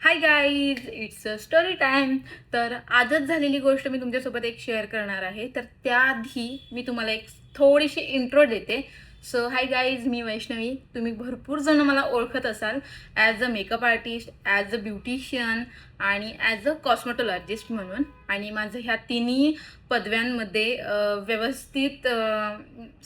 Hi guys, it's a story time. तर आजच झालेली गोष्ट मी तुमच्यासोबत एक शेअर करणार आहे. तर त्याआधी मी तुम्हाला एक थोडीशी इंट्रो देते. सो हाय गाईज, मी वैष्णवी. तुम्ही भरपूर जण मला ओळखत असाल as a makeup artist, as a beautician आणि ॲज अ कॉस्मेटॉलॉजिस्ट म्हणून. आणि माझं ह्या तिन्ही पदव्यांमध्ये व्यवस्थित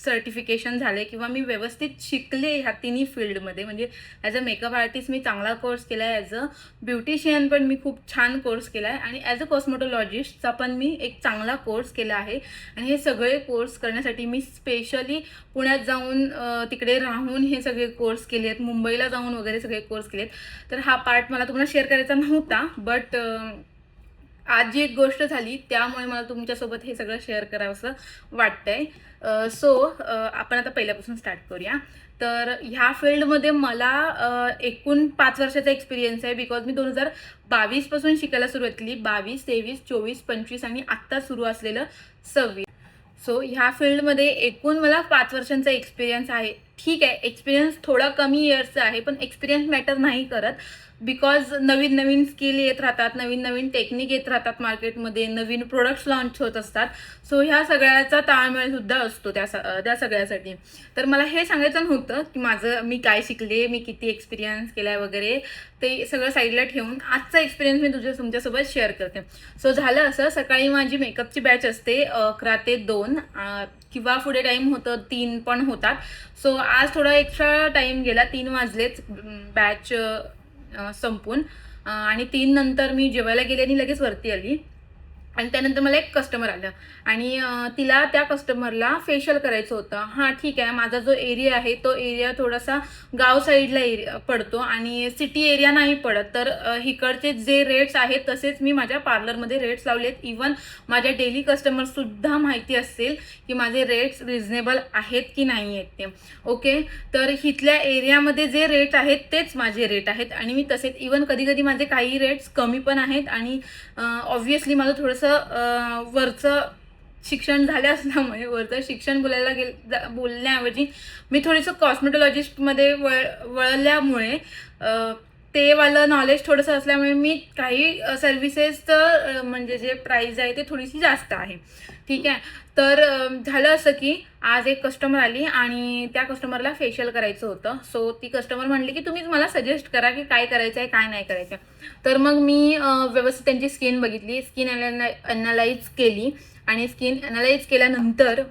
सर्टिफिकेशन झाले किंवा मी व्यवस्थित शिकले ह्या तिन्ही फील्डमध्ये. म्हणजे ॲज अ मेकअप आर्टिस्ट मी चांगला कोर्स केला आहे, ॲज अ ब्युटिशियन पण मी खूप छान कोर्स केला आहे आणि ॲज अ कॉस्मेटॉलॉजिस्टचा पण मी एक चांगला कोर्स केला आहे. आणि हे सगळे कोर्स करण्यासाठी मी स्पेशली पुण्यात जाऊन तिकडे राहून हे सगळे कोर्स केले आहेत, मुंबईला जाऊन वगैरे सगळे कोर्स केले आहेत. तर हा पार्ट मला तुम्हाला शेअर करायचा नव्हता, बट आज जी एक गोष्ट झाली त्यामुळे मला तुमच्यासोबत हे सगळं शेअर करावंसं वाटतंय. सो आपण आता पहिल्यापासून स्टार्ट करूया. तर ह्या फील्डमध्ये मला एकूण 5 वर्षाचा एक्सपिरियन्स आहे. बिकॉज मी 2022पासून शिकायला सुरुवात केली. 22, 23, 24, 25 आणि आत्ता सुरू असलेलं 26. सो ह्या फील्डमध्ये एकूण मला 5 वर्षांचा एक्सपिरियन्स आहे. ठीक आहे, एक्सपिरियन्स थोडा कमी इयर्सचा आहे, पण एक्सपिरियन्स मॅटर नाही करत. बिकॉज नवीन नवीन स्किल येत राहतात, नवीन नवीन टेक्निक येत राहतात मार्केटमध्ये, नवीन प्रोडक्ट्स लॉन्च होत असतात. सो ह्या सगळ्याचा ताळमेळसुद्धा असतो त्या सगळ्यासाठी. तर मला हे सांगायचं नव्हतं की मी काय शिकले, मी किती एक्सपिरियन्स केला आहे वगैरे. ते सगळं साईडला ठेवून आजचा एक्सपिरियन्स मी तुमच्यासोबत शेअर करते. सो झालं असं, सकाळी माझी मेकअपची बॅच असते 11 ते 2 किंवा पुढे टाईम होतं 3 पण होतात. सो आज थोडा एक्स्ट्रा टाईम गेला, 3 वाजलेच बॅच संपून. आणि 3 नंतर मी जेवायला गेले आणि लगेच वरती आली. आणि त्यानंतर मला एक कस्टमर आलं आणि तिला त्या कस्टमरला फेशियल करायचं होतं. हां, ठीक आहे, माझा जो एरिया आहे तो एरिया थोडासा गाव साईडला पडतो आणि सिटी एरिया नाही पडत. तर इकडचे जे रेट्स आहेत तसेच मी माझ्या पार्लरमध्ये रेट्स लावलेत. इवन माझ्या डेली कस्टमरसुद्धा माहिती असेल की माझे रेट्स रिझनेबल आहेत की नाही आहेत ते. ओके, तर इथल्या एरियामध्ये जे रेट आहेत तेच माझे रेट आहेत आणि मी तसेच इवन कधी कधी माझे काही रेट्स कमी पण आहेत. आणि ऑब्व्हियसली माझं थोडंसं वरचं शिक्षण झालं असल्यामुळे वरचं शिक्षण बोलण्याऐवजी मी थोडंसं कॉस्मेटॉलॉजिस्टमध्ये वळल्यामुळे ते वालं नॉलेज थोडंसं असल्यामुळे मी काही सर्व्हिसेसचं म्हणजे जे प्राईस आहे ते थोडीशी जास्त आहे. ठीक आहे, तर झालं असं की आज एक कस्टमर आली आणि त्या कस्टमरला फेशियल करायचं होतं. सो ती कस्टमर म्हणली की तुम्हीच मला सजेस्ट करा की काय करायचं आहे, काय नाही करायचं. तर मग मी व्यवस्थित त्यांची स्किन बघितली, स्किन ॲनालाइज केली आणि स्किन ॲनालाइज केल्यानंतर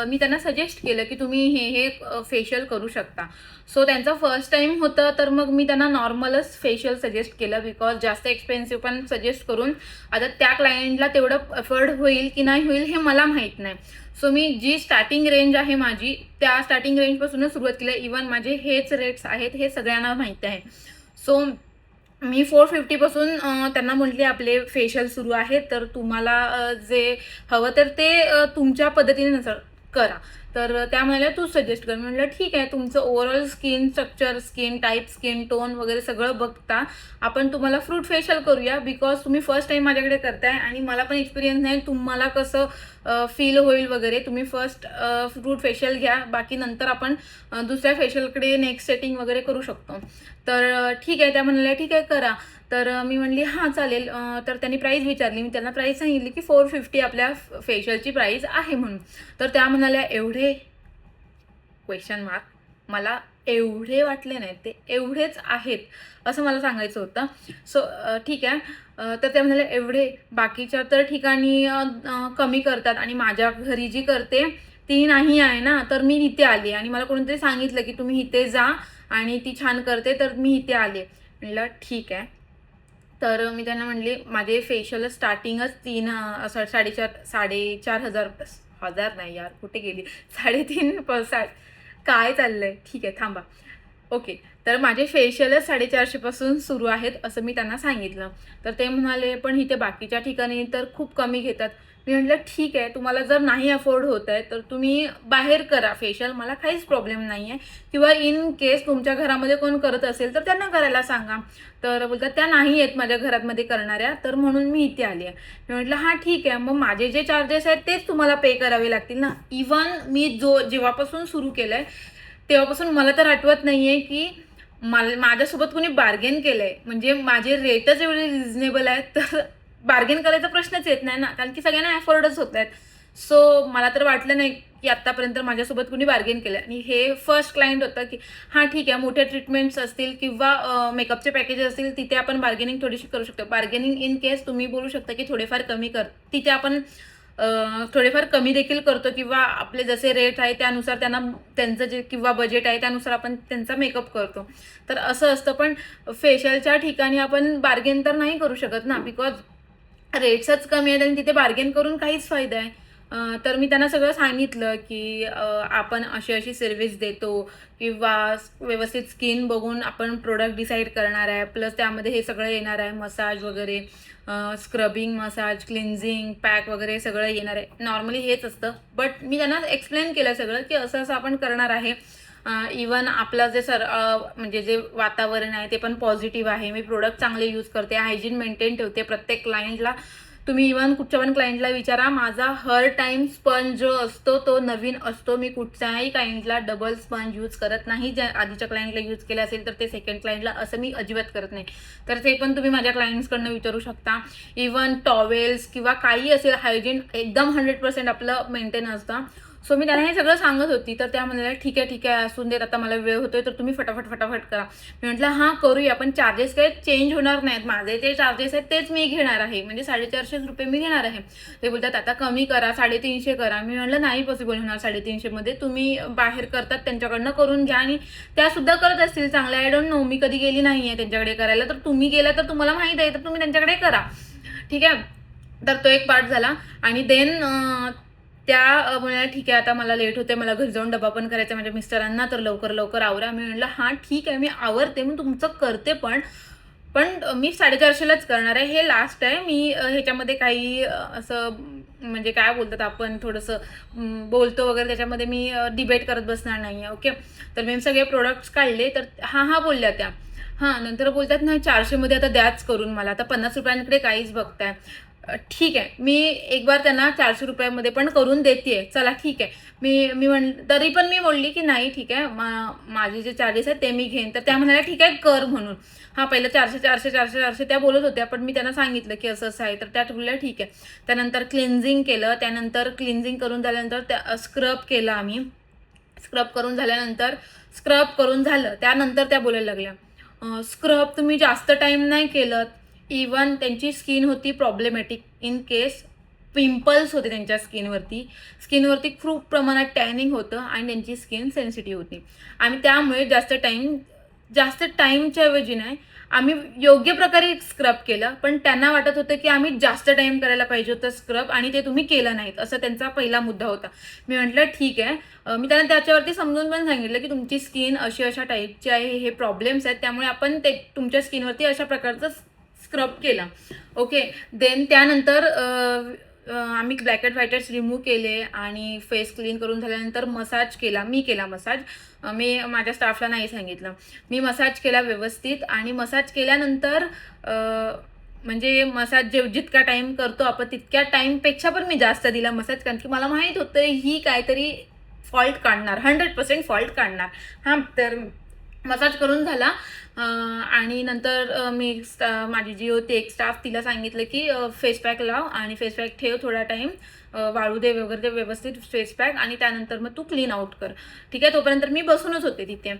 मी त्यांना सजेस्ट केलं की तुम्ही हे फेशियल करू शकता. सो त्यांचा फर्स्ट टाईम होतं, तर मग मी त्यांना नॉर्मलच फेशियल सजेस्ट केलं. बिकॉज जास्त एक्सपेन्सिव्ह पण सजेस्ट करून आता त्या क्लायंटला तेवढं अफोर्ड होईल की नाही होईल हे मला माहीत नाही. सो मी जी स्टार्टिंग रेंज आहे माझी, त्या स्टार्टिंग रेंजपासूनच सुरुवात केली. इवन माझे हेच रेट्स आहेत हे सगळ्यांना माहिती आहे. सो मी 450पासून त्यांना म्हटली आपले फेशियल सुरू आहे, तर तुम्हाला जे हवं तर ते तुमच्या पद्धतीने करा. तर त्या म्हणाल्या तू सजेस्ट कर. म्हटलं ठीक आहे, तुमचं overall skin structure, skin type, skin tone वगैरे सगळं बघता आपण तुम्हाला फ्रूट फेशियल करूया. बिकॉज तुम्ही फर्स्ट टाईम माझ्याकडे करताय आणि मला पण एक्सपिरियन्स नाही तुम्हाला कसं फील होईल वगैरे. तुम्ही फर्स्ट फ्रूट फेशियल घ्या, बाकी नंतर आपण दुसऱ्या फेशियलकडे नेक्स्ट सेटिंग वगैरे करू शकतो. तर ठीक आहे, त्या म्हणाल्या ठीक आहे करा. तर मी म्हणली हां चालेल. तर त्यांनी प्राईस विचारली, मी त्यांना प्राईस सांगितली की 450 आपल्या फेशियलची प्राईस आहे म्हणून. तर त्या म्हणाल्या एवढे क्वेश्चन मार्क. मला एवढे वाटले नाही, ते एवढेच आहेत असं मला सांगायचं होतं. सो ठीक आहे. तर त्या म्हणाल्या एवढे, बाकीच्या तर ठिकाणी कमी करतात आणि माझ्या घरी जी करते ती नाही आहे ना, तर मी इथे आली आणि मला कोणीतरी सांगितलं की तुम्ही इथे जा आणि ती छान करते, तर मी इथे आले. म्हटलं ठीक आहे. तर मी त्यांना म्हणले माझे फेशियल स्टार्टिंगच 4,500 हजार नाही यार, कुठे गेली, 3.5 काय चाललंय. ठीक आहे थांबा. ओके, तर माझे फेशियलच 450पासून सुरू आहेत असं मी त्यांना सांगितलं. तर ते म्हणाले पण इथे बाकीच्या ठिकाणी तर खूप कमी घेतात. मी म्हटलं ठीक आहे, तुम्हाला जर नाही अफोर्ड होत आहे तर तुम्ही बाहेर करा फेशियल, मला काहीच प्रॉब्लेम नाही आहे. किंवा इन केस तुमच्या घरामध्ये कोण करत असेल तर त्यांना करायला सांगा. तर बोलतात त्या नाही आहेत माझ्या घरामध्ये करणाऱ्या, तर म्हणून मी इथे आली आहे. मी म्हटलं हां ठीक आहे, मग माझे जे चार्जेस आहेत तेच तुम्हाला पे करावे लागतील ना. इवन मी जेव्हापासून सुरू केलं आहे तेव्हापासून मला तर आठवत नाही आहे की माझ्यासोबत कोणी बार्गेन केलंय, म्हणजे माझे रेटच एवढे रिझनेबल आहेत, तर बार्गेन करायचा प्रश्नच येत नाही ना, कारण की सगळ्यांना अफोर्डच होत आहेत. सो मला तर वाटलं नाही की आत्तापर्यंत माझ्यासोबत कोणी बार्गेन केलं. आणि हे फर्स्ट क्लायंट होतं की हां ठीक आहे, मोठे ट्रीटमेंट्स असतील किंवा मेकअपचे पॅकेजेस असतील, तिथे आपण बार्गेनिंग थोडीशी करू शकतो. बार्गेनिंग इन केस तुम्ही बोलू शकता की थोडेफार कमी कर, तिथे आपण थोडेफार कमी देखील करतो किंवा आपले जसे रेट आहे त्यानुसार त्यांचं जे किंवा बजेट आहे त्यानुसार आपण त्यांचा मेकअप करतो. तर असं असतं. पण फेशियलच्या ठिकाणी आपण बार्गेन तर नाही करू शकत ना, बिकॉज रेट्सच कमी आहेत आणि तिथे बार्गेन करून काहीच फायदा आहे. तर मी त्यांना सगळं सांगितलं की आपण अशी अशी सर्व्हिस देतो किंवा व्यवस्थित स्किन बघून आपण प्रोडक्ट डिसाईड करणार आहे, प्लस त्यामध्ये हे सगळं येणार आहे, मसाज वगैरे, स्क्रबिंग, मसाज, क्लिन्झिंग, पॅक वगैरे सगळं येणार आहे. नॉर्मली हेच असतं. बट मी त्यांना एक्सप्लेन केलं सगळं की असं असं आपण करणार आहे. इवन आपलं जे म्हणजे जे वातावरण आहे ते पण पॉझिटिव्ह आहे. मी प्रोडक्ट चांगले यूज करते, हायजीन मेंटेन ठेवते. प्रत्येक क्लायंटला तुम्ही इवन कुठच्या पण क्लायंटला विचारा, माझा हर टाइम स्पंज जो असतो तो नवीन असतो. मी कुठच्याही क्लायंटला डबल स्पंज यूज करत नाही. ज्या आधीच्या क्लायंटला यूज केलं असेल तर ते सेकंड क्लायंटला असं मी अजिबात करत नाही. तर ते पण तुम्ही माझ्या क्लायंट्सकडनं विचारू शकता. इवन टॉवेल्स किंवा काही असेल, हायजीन एकदम 100% आपलं मेंटेन असतं. सो मी त्यांना हे सगळं सांगत होती. तर त्या म्हणाल्या ठीक आहे असून देत, आता मला वेळ होतोय तर तुम्ही फटाफट करा. मी म्हटलं हां करूया, पण चार्जेस काही चेंज होणार नाहीत. माझे जे चार्जेस आहेत तेच मी घेणार आहे, म्हणजे 450 रुपये मी घेणार आहे. ते बोलतात आता कमी करा, 350 करा. मी म्हटलं नाही पॉसिबल होणार 350मध्ये. तुम्ही बाहेर करतात त्यांच्याकडनं करून घ्या, आणि त्यासुद्धा करत असतील चांगले. आय डोंट नो, मी कधी गेली नाही आहे त्यांच्याकडे करायला. तर तुम्ही गेला तर तुम्हाला माहीत आहे, तर तुम्ही त्यांच्याकडे करा. ठीक आहे. तर तो एक पार्ट झाला. आणि देन त्या म्हणाल्या ठीक आहे, आता मला लेट होते, मला घरी जाऊन डबा पण करायचा माझ्या मिस्टरांना, तर लवकर आवरा. मी म्हटलं हां ठीक आहे, मी आवरते, मी तुमचं करते. पण मी 450लाच करणार आहे. हे लास्ट आहे. मी ह्याच्यामध्ये काही असं म्हणजे काय बोलतात आपण, थोडंसं बोलतो वगैरे, त्याच्यामध्ये मी डिबेट करत बसणार नाही आहे. ओके. तर मी सगळे प्रोडक्ट्स काढले. तर हां बोलल्या त्या. हां, नंतर बोलतात नाही 400मध्ये आता द्याच करून मला, आता 50 रुपयांकडे काहीच बघताय. ठीक आहे, मी एक बार त्यांना 400 रुपयामध्ये पण करून देते, चला ठीक आहे. मी तरी पण मी बोलली की नाही ठीक आहे, माझे जे चार्जेस आहेत ते मी घेईन. तर त्या म्हणाल्या ठीक आहे कर म्हणून. हां, पहिलं 400 त्या बोलत होत्या, पण मी त्यांना सांगितलं की असं असं आहे. तर त्या बोलल्या ठीक आहे. त्यानंतर क्लिन्झिंग केलं. त्यानंतर क्लिन्झिंग करून झाल्यानंतर स्क्रब केलं आम्ही. स्क्रब करून झालं त्यानंतर त्या बोलायला लागल्या, स्क्रब तुम्ही जास्त टाईम नाही केलं. इवन त्यांची स्किन होती प्रॉब्लेमॅटिक. इन केस पिंपल्स होते त्यांच्या स्किनवरती खूप प्रमाणात टॅनिंग होतं आणि त्यांची स्किन सेन्सिटिव्ह होती. आणि त्यामुळे जास्त टाईमच्या ऐवजी नाही, आम्ही योग्य प्रकारे स्क्रब केलं. पण त्यांना वाटत होतं की आम्ही जास्त टाईम करायला पाहिजे होतं स्क्रब, आणि ते तुम्ही केलं नाहीत, असं त्यांचा पहिला मुद्दा होता. मी म्हटलं ठीक आहे. मी त्यांना त्याच्यावरती समजून पण सांगितलं की तुमची स्किन अशा टाईपची आहे, हे प्रॉब्लेम्स आहेत, त्यामुळे आपण ते तुमच्या स्किनवरती अशा प्रकारचं स्क्रब केला. ओके. देन त्यानंतर आम्ही black head white heads remove केले आणि फेस क्लीन करून झाल्यानंतर मसाज केला. मी केला मसाज. मी माझ्या स्टाफला नाही सांगितलं. मी मसाज केला व्यवस्थित. आणि मसाज केल्यानंतर म्हणजे मसाज जितका टाईम करतो आपण तितक्या टाईमपेक्षा पण मी जास्त दिला मसाज, कारण की मला माहीत होतं ही काहीतरी फॉल्ट काढणार, 100% फॉल्ट काढणार. हां, तर मसाज करून झाला. आणि नंतर मी माझी जी होती एक स्टाफ, तिला सांगितलं की फेस पॅक लाव आणि फेस पॅक ठेव थोडा टाईम, वाळू दे वगैरे ते व्यवस्थित फेस पॅक, आणि त्यानंतर मग तू क्लीन आउट कर. ठीक आहे. तोपर्यंत मी बसूनच होते तिथे.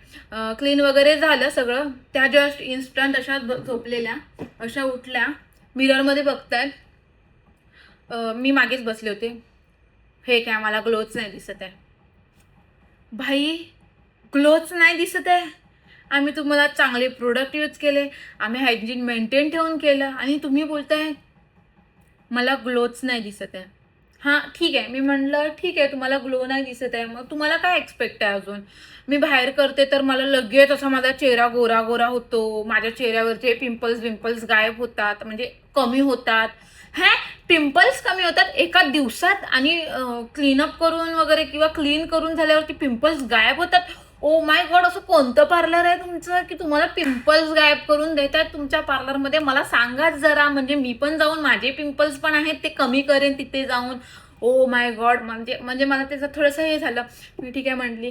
क्लीन वगैरे झालं सगळं. त्या जस्ट इन्स्टंट अशा झोपलेल्या, अशा उठल्या, मिररमध्ये बघतायत. मी मागेच बसले होते. हे काय, मला ग्लोच नाही दिसत आहे. भाई, ग्लोच नाही दिसत आहे. आम्ही तुम्हाला चांगले प्रोडक्ट यूज केले, आम्ही हायजीन मेंटेन ठेवून केलं, आणि तुम्ही बोलताय मला ग्लोच नाही दिसत आहे. हां ठीक आहे. मी म्हटलं ठीक आहे, तुम्हाला ग्लो नाही दिसत आहे, मग तुम्हाला काय एक्सपेक्ट आहे अजून. मी बाहेर करते तर मला लगेच असा माझा चेहरा गोरा होतो, माझ्या चेहऱ्यावरचे पिंपल्स गायब होतात, म्हणजे कमी होतात. पिंपल्स कमी होतात एका दिवसात, आणि क्लीनअप करून वगैरे किंवा क्लीन करून झाल्यावरती पिंपल्स गायब होतात. ओ माय गॉड, असं कोणतं पार्लर आहे तुमचं की तुम्हाला पिंपल्स गायब करून देतात तुमच्या पार्लरमध्ये? मला सांगाच जरा, म्हणजे मी पण जाऊन, माझे पिंपल्स पण आहेत ते कमी करेन तिथे जाऊन. ओ माय गॉड, म्हणजे म्हणजे मला त्याचं थोडंसं हे झालं. मी ठीक आहे म्हटली.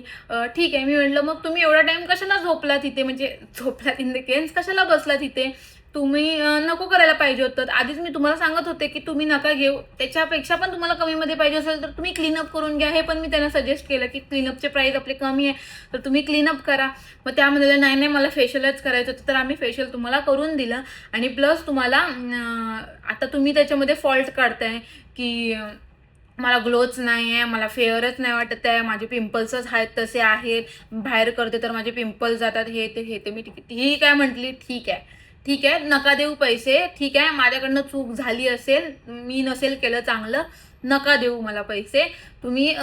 ठीक आहे, मी म्हटलं मग तुम्ही एवढा टाईम कशाला झोपला तिथे, म्हणजे झोपलात इन द केन्स कशाला बसला तिथे, तुम्ही नको करायला पाहिजे होतं. आधीच मी तुम्हाला सांगत होते की तुम्ही नका घेऊ, त्याच्यापेक्षा पण तुम्हाला कमीमध्ये पाहिजे असेल तर तुम्ही क्लीनअप करून घ्या. हे पण मी त्यांना सजेस्ट केलं की क्लीनअपचे प्राईस आपले कमी आहे तर तुम्ही क्लीनअप करा. मग त्या म्हणाल्या नाही नाही मला फेशियलच करायचं होतं, तर आम्ही फेशियल तुम्हाला करून दिलं. आणि प्लस तुम्हाला आता तुम्ही त्याच्यामध्ये फॉल्ट काढताय की मला ग्लोच नाही आहे, मला फेअरच नाही वाटत आहे, माझे पिंपल्सच आहेत तसे आहेत, बाहेर करते तर माझे पिंपल्स जातात, हे ते मी ठीक आहे म्हटली. ठीक आहे ठीक आहे, नका देऊ पैसे, ठीक आहे माझ्याकडनं चूक झाली असेल, मी नसेल केलं चांगलं, नका देऊ मला पैसे. तुम्ही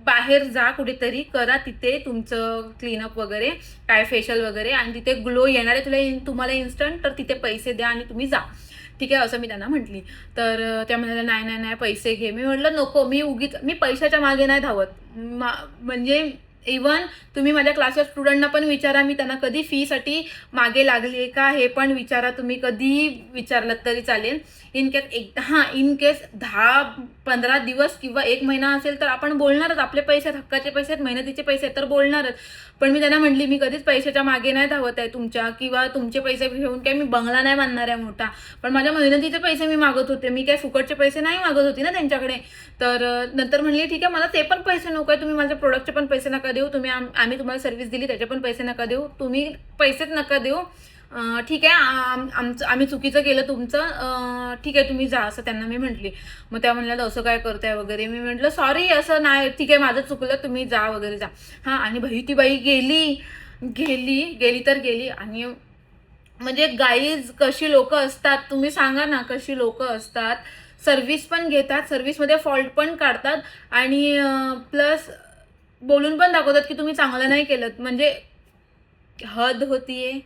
बाहेर जा कुठेतरी, करा तिथे तुमचं क्लीनअप वगैरे, काय फेशियल वगैरे, आणि तिथे ग्लो येणार आहे तुम्हाला इन्स्टंट, तर तिथे पैसे द्या आणि तुम्ही जा. ठीक आहे असं मी त्यांना म्हटली. तर त्या म्हणाल्या नाही नाही नाही पैसे घे. मी म्हटलं नको, मी पैशाच्या मागे नाही धावत. म्हणजे इवन तुम्ही माझ्या क्लासच्या स्टुडंटना पण विचारा, मी त्यांना कधी फीसाठी मागे लागले का हे पण विचारा, तुम्ही कधीही विचारलं तरी चालेल. इन केस 10-15 दिवस किंवा 1 महिना असेल तर आपण बोलणारच, आपले पैसे हक्काचे पैसे आहेत, मेहनतीचे पैसे आहेत तर बोलणारच. पण मी त्यांना म्हटली मी कधीच पैशाच्या मागे नाही धावत आहे तुमच्या, किंवा तुमचे पैसे घेऊन काय मी बंगला नाही बांधणार आहे मोठा, पण माझ्या मेहनतीचे पैसे मी मागत होते, मी काय फुकटचे पैसे नाही मागत होती ना त्यांच्याकडे. तर नंतर म्हणली ठीक आहे मला ते पण पैसे नको आहे, तुम्ही माझ्या प्रोडक्टचे पण पैसे नका देऊ, तुम्ही आम्ही तुम्हाला सर्व्हिस दिली त्याचे पण पैसे नका देऊ, तुम्ही पैसेच नका देऊ. ठीक आहे आम्ही चुकीचं केलं तुमचं, ठीक आहे तुम्ही जा, असं त्यांना मी म्हटली. मग त्या म्हणल्या असं काय करताय वगैरे. मी म्हटलं सॉरी असं नाही, ठीक आहे माझं चुकलं, तुम्ही जा वगैरे जा. हां, आणि ती बाई गेली तर गेली. आणि म्हणजे गाईज कशी लोक असतात तुम्ही सांगा ना, कशी लोक असतात. सर्व्हिस पण घेतात, सर्व्हिसमध्ये फॉल्ट पण काढतात, आणि प्लस बोलून पण दाखवतात की तुम्ही चांगलं नाही केलं. म्हणजे हद होतीये,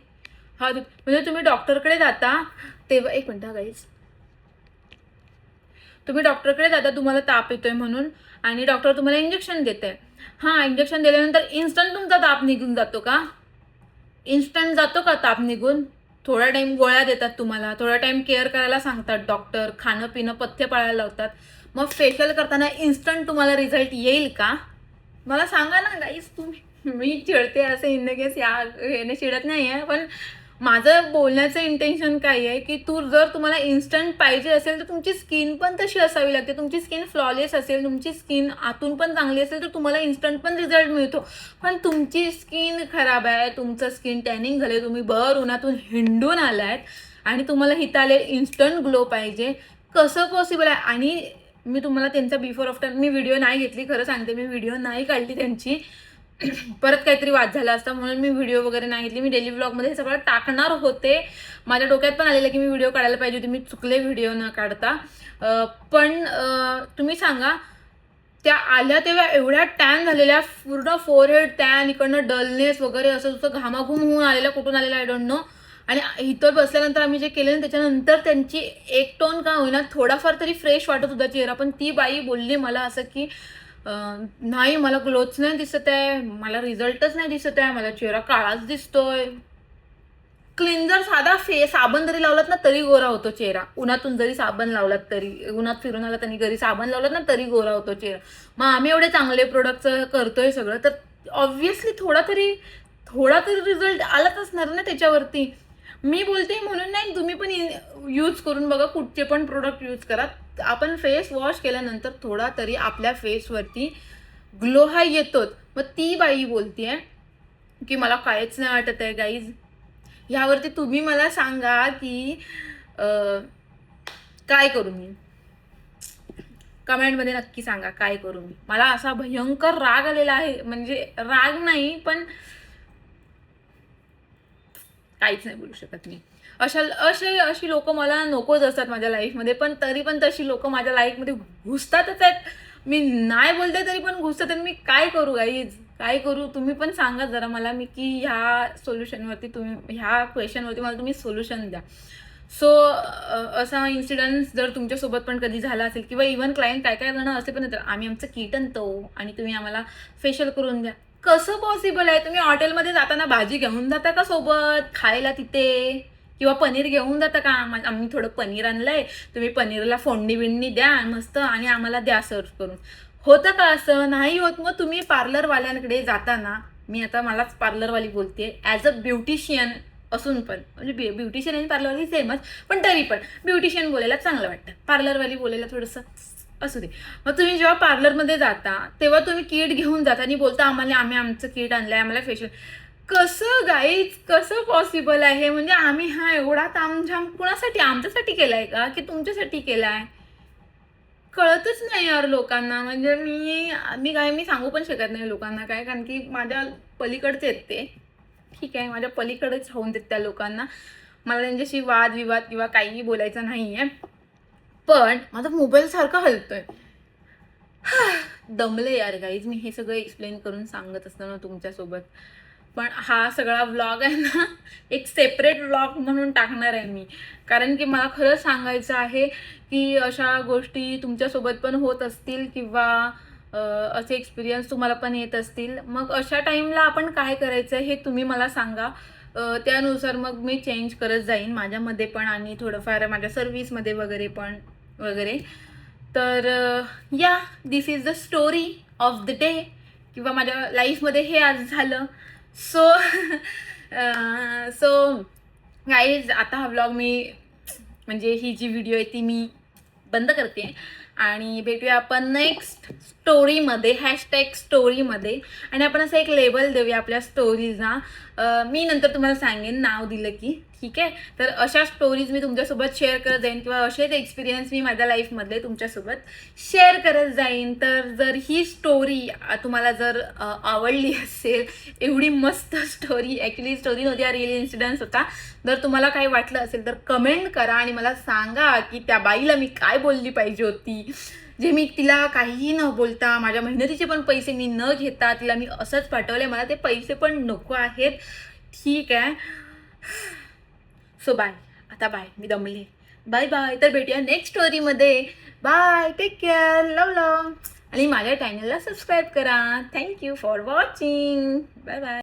हद. म्हणजे तुम्ही डॉक्टरकडे जाता तेव्हा, एक मिनटं गाईज, तुम्ही डॉक्टरकडे जाता तुम्हाला ताप येतोय म्हणून, आणि डॉक्टर तुम्हाला इंजेक्शन देत आहे. हां, इंजेक्शन दिल्यानंतर इन्स्टंट तुमचा ताप निघून जातो का? इन्स्टंट जातो का ताप निघून? थोडा टाईम गोळ्या देतात तुम्हाला, थोडा टाईम केअर करायला सांगतात डॉक्टर, खाणं पिणं पथ्य पाळायला लावतात. मग फेशियल करताना इन्स्टंट तुम्हाला रिझल्ट येईल का? मला सांगा ना गाईज तुम्ही. मी चिडते असं इन द केस या ह्याने चिडत नाही आहे, पण माझं बोलण्याचं इंटेन्शन काय आहे की तुम्हाला इन्स्टंट पाहिजे असेल तर तुमची स्किन पण तशी असावी लागते. तुमची स्किन फ्लॉलेस असेल, तुमची स्किन आतून पण चांगली असेल तर तुम्हाला इन्स्टंट पण रिझल्ट मिळतो. पण तुमची स्किन खराब आहे, तुमचं स्किन टॅनिंग झाले, तुम्ही भर उन्हातून हिंडून आलात आणि तुम्हाला हिताले इन्स्टंट ग्लो पाहिजे, कसं पॉसिबल आहे? आणि मी तुम्हाला त्यांचा बिफोर आफ्टर मी व्हिडिओ नाही घेतली, खरं सांगते मी व्हिडिओ नाही काढली त्यांची. परत काहीतरी वाद झाला असता म्हणून मी व्हिडिओ वगैरे नाही घेतली. मी डेली ब्लॉगमध्ये हे सगळं टाकणार होते, माझ्या डोक्यात पण आलेलं की मी व्हिडिओ काढायला पाहिजे होती, मी चुकले व्हिडिओ न काढता. पण तुम्ही सांगा, त्या आल्या तेव्हा एवढ्या टॅन झालेल्या, पूर्ण फोरहेड टॅन, इकडनं डलनेस वगैरे असं जसं घामाघूम होऊन आलेला, कुठून आलेला आय डोंट नो. आणि इथं बसल्यानंतर आम्ही जे केलं त्याच्यानंतर त्यांची एक टोन का होईना थोडाफार तरी फ्रेश वाटत होता चेहरा. पण ती बाई बोलली मला असं की नाही मला ग्लोच नाही दिसत आहे, मला रिझल्टच नाही दिसत आहे, माझा चेहरा काळाच दिसतोय. क्लिन्झर साधा साबण जरी लावलात ना तरी गोरा होतो चेहरा, उन्हातून जरी साबण लावलात तरी, उन्हात फिरून आला त्यांनी घरी साबण लावलात ना तरी गोरा होतो चेहरा. मग आम्ही एवढे चांगले प्रोडक्टचं करतोय सगळं, तर ऑब्व्हियसली थोडा तरी रिझल्ट आलाच असणार ना त्याच्यावरती. मी बोलते म्हणून नाही, तुम्ही पण यूज करून बघा, कुठचे पण प्रोडक्ट यूज करा. आपण फेस वॉश केल्यानंतर थोडा तरी आपल्या फेसवरती ग्लो हा येतोच. मग ती बाई बोलतेय की मला काहीच नाही वाटत आहे गाईज. ह्यावरती तुम्ही मला सांगा की काय करू मी? कमेंटमध्ये नक्की सांगा काय करू मी. मला असा भयंकर राग आलेला आहे, म्हणजे राग नाही पण काहीच नाही बोलू शकत मी. अशी लोक मला नकोच असतात माझ्या लाईफमध्ये, पण तरी पण तशी लोक माझ्या लाईफमध्ये घुसतातच आहेत. मी नाही बोलते तरी पण घुसतात. आणि मी काय करू गाईज, काय करू? तुम्ही पण सांगा जरा मला, मी की ह्या सोल्युशनवरती ह्या क्वेश्चनवरती मला तुम्ही सोल्युशन द्या. सो असा इन्सिडन्स जर तुमच्यासोबत पण कधी झाला असेल, किंवा इव्हन क्लायंट काय जण असे पण येतात, आम्ही आमचं किट आणतो आणि तुम्ही आम्हाला फेशियल करून द्या. कसं पॉसिबल आहे? तुम्ही हॉटेलमध्ये जाताना भाजी घेऊन जाता का सोबत खायला तिथे? किंवा पनीर घेऊन जाता का, आम्ही थोडं पनीर आणलंय, तुम्ही पनीरला फोडणी बिडणी द्या मस्त आणि आम्हाला द्या सर्व करून. होतं का असं? नाही होत. मग तुम्ही पार्लरवाल्यांकडे जाताना, मी आता मलाच पार्लरवाली बोलते, ॲज अ ब्युटिशियन असून पण, म्हणजे ब्युटिशियन आणि पार्लरवाली सेमच, पण तरी पण ब्युटिशियन बोलायला चांगलं वाटतं, पार्लरवाली बोलायला थोडंसं असू दे. मग तुम्ही जेव्हा पार्लरमध्ये जाता तेव्हा तुम्ही किट घेऊन जाता आणि बोलता आम्ही आमचं किट आणलंय, आम्हाला फेशियल. कसं गाईज, कसं पॉसिबल आहे? म्हणजे आम्ही हा एवढा तामझाम कुणासाठी, आमच्यासाठी केलाय का की तुमच्यासाठी केलाय? कळतच नाही यार लोकांना. म्हणजे मी सांगू पण शकत नाही लोकांना काय, कारण की माझ्या पलीकडचे आहेत ते. ठीक आहे, माझ्या पलीकडेच होऊन देत त्या लोकांना. मला त्यांच्याशी वादविवाद किंवा काहीही बोलायचं नाही आहे. पण माझा मोबाईल सारखा हलतोय. दमले यार गाईज, मी हे सगळं एक्सप्लेन करून सांगत असताना तुमच्यासोबत. पण हा सगळा व्लॉग आहे ना, एक सेपरेट व्लॉग म्हणून टाकणार आहे मी. कारण की मला खरंच सांगायचं आहे की अशा गोष्टी तुमच्यासोबत पण होत असतील किंवा असे एक्सपिरियन्स तुम्हाला पण येत असतील. मग अशा टाईमला आपण काय करायचं हे तुम्ही मला सांगा. त्यानुसार मग मी चेंज करत जाईन माझ्यामध्ये पण आणि थोडंफार माझ्या सर्व्हिसमध्ये वगैरे पण वगैरे. तर या, this is the story of the day, किंवा माझ्या लाईफमध्ये हे आज झालं. सो सो गाईज, आता हा व्लॉग मी, म्हणजे ही जी व्हिडिओ आहे ती मी बंद करते आणि भेटूया आपण नेक्स्ट स्टोरीमध्ये, हॅशटॅग स्टोरीमध्ये. आणि आपण असं एक लेबल देऊया आपल्या स्टोरीजना. मी नंतर तुम्हाला सांगेन नाव दिलं की, ठीक आहे. तर अशा स्टोरीज मी तुमच्यासोबत शेअर करत जाईन किंवा असेच एक्सपिरियन्स मी माझ्या लाईफमधले तुमच्यासोबत शेअर करत जाईन. तर जर ही स्टोरी तुम्हाला जर आवडली असेल, एवढी मस्त स्टोरी, ॲक्च्युली स्टोरी नव्हती, हा रिअल इन्सिडन्स होता. जर तुम्हाला काही वाटलं असेल तर कमेंट करा आणि मला सांगा की त्या बाईला मी काय बोलली पाहिजे होती, जे मी तिला काहीही न बोलता, माझ्या मेहनतीचे पण पैसे मी न घेता तिला मी असंच पाठवले, मला ते पैसे पण नको आहेत. ठीक आहे. सो बाय, आता बाय, मी दमले. Bye bye. तर भेटूया नेक्स्ट स्टोरीमध्ये. Bye, take care, love love. आणि माझ्या चॅनलला सबस्क्राईब करा. Thank you for watching. Bye bye.